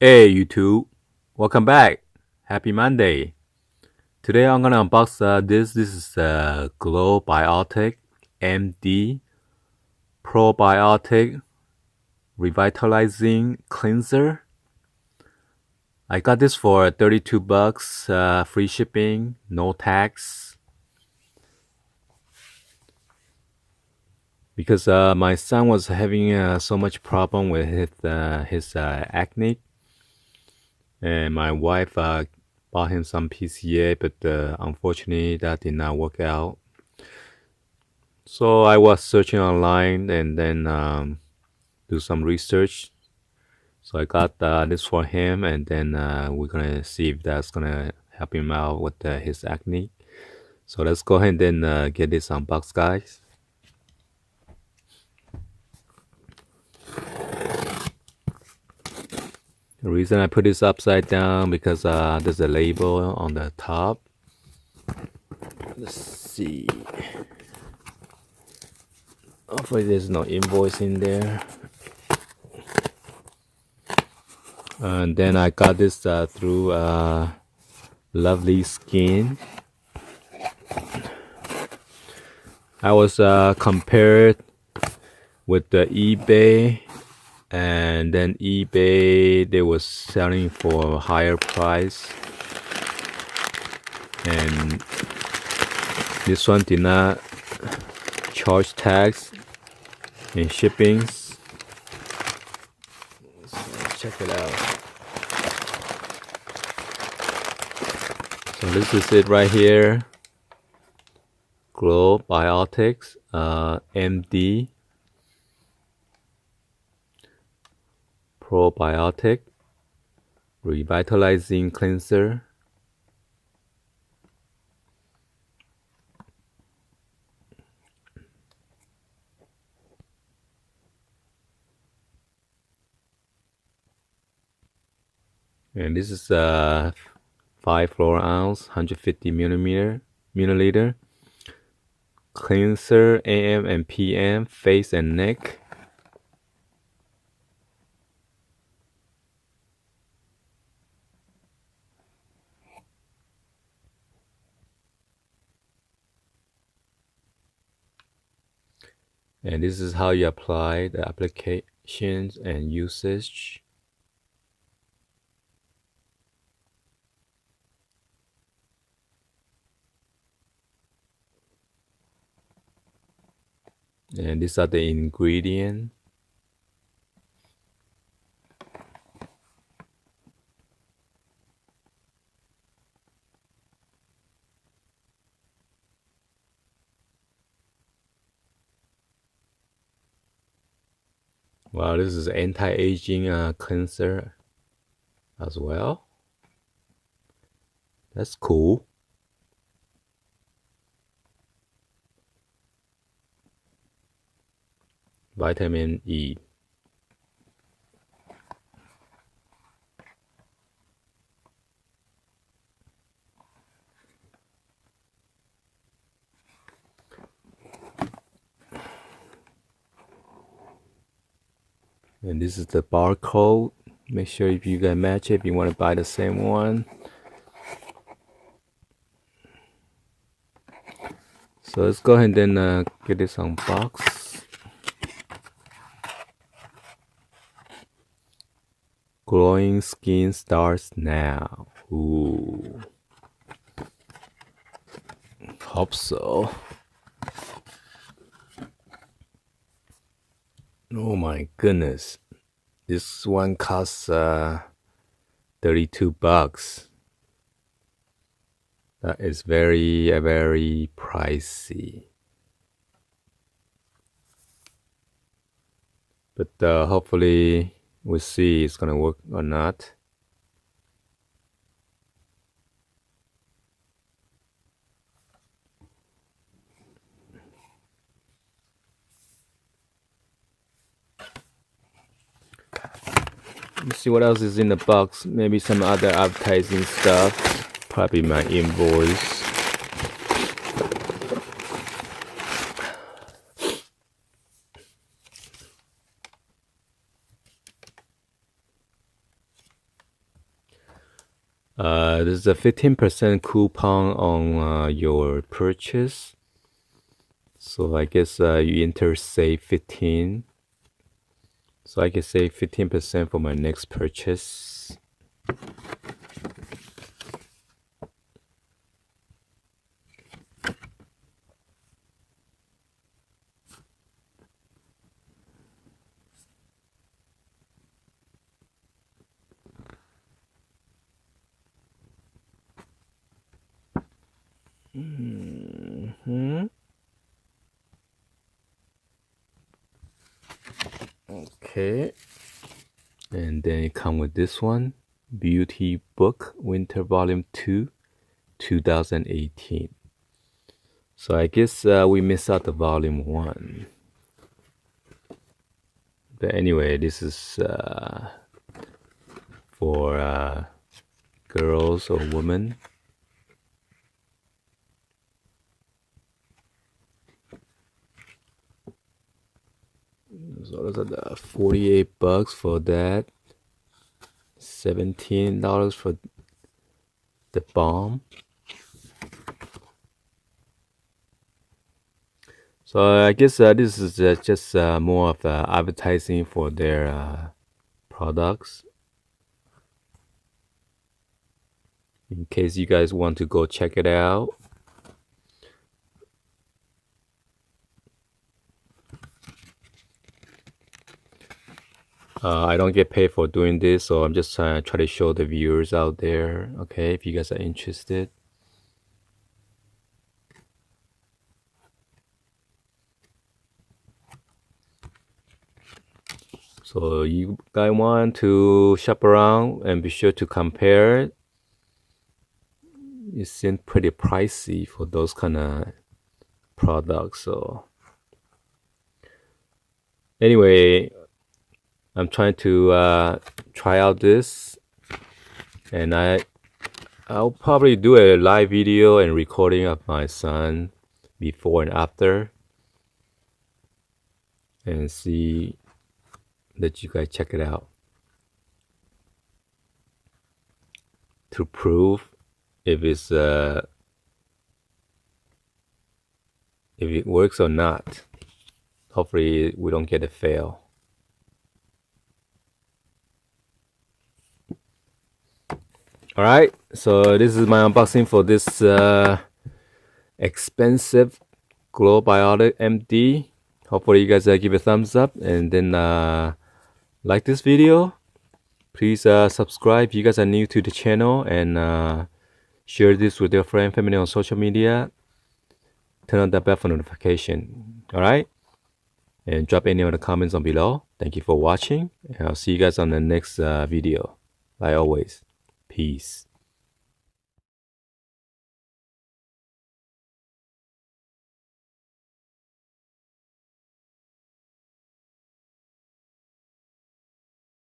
Hey YouTube, welcome back. Happy Monday. Today I'm gonna unbox this. This is GLOWBIOTIC MD Probiotic Revitalizing Cleanser. I got this for $32, free shipping, no tax. Because my son was having so much problem with his acne, and my wife bought him some PCA, but unfortunately that did not work out. So I was searching online and then do some research. So I got this for him, and then we're gonna see if that's gonna help him out with his acne. So let's go ahead and then get this unboxed, guys. The reason I put this upside down because there's a label on the top. Let's see. Hopefully there's no invoice in there. And then I got this through Lovely Skin. I was compared with the eBay, and then eBay they was selling for a higher price, and this one did not charge tax and shippings. So let's check it out. So this is it right here. GLOWBIOTICS MD Probiotic Revitalizing Cleanser. And this is 5 fluoro ounce, 150 milliliter. Cleanser AM and PM, face and neck. And this is how you apply the applications and usage. And these are the ingredients. Wow, this is anti-aging cleanser as well. That's cool. Vitamin E. And this is the barcode. Make sure if you can match it, if you want to buy the same one. So let's go ahead and then get this unboxed. Glowing skin starts now. Ooh. Hope so. Oh my goodness. This one costs $32. That is very pricey. But hopefully we'll see it's gonna work or not. Let's see what else is in the box. Maybe some other advertising stuff. Probably my invoice. There's a 15% coupon on your purchase. So I guess you enter save 15. So I can save 15% for my next purchase. Okay. And then it comes with this one, Beauty Book Winter Volume 2, 2018. So I guess we missed out the Volume 1. But anyway, this is for girls or women. So those are the $48 for that. $17 for the balm. So I guess this is just more of advertising for their products. In case you guys want to go check it out. I don't get paid for doing this, so I'm just trying to show the viewers out there, okay, if you guys are interested. So you guys want to shop around and be sure to compare it. It seems pretty pricey for those kind of products. So anyway, I'm trying to try out this, and I'll probably do a live video and recording of my son before and after, and see that you guys check it out to prove if it's if it works or not. Hopefully we don't get a fail. Alright, so this is my unboxing for this expensive GLOWBIOTIC MD. Hopefully you guys give a thumbs up, and then like this video. Please subscribe if you guys are new to the channel, and share this with your friend, family on social media. Turn on the bell for notification. Alright, and drop any of the comments on below. Thank you for watching, and I'll see you guys on the next video. Like always, peace.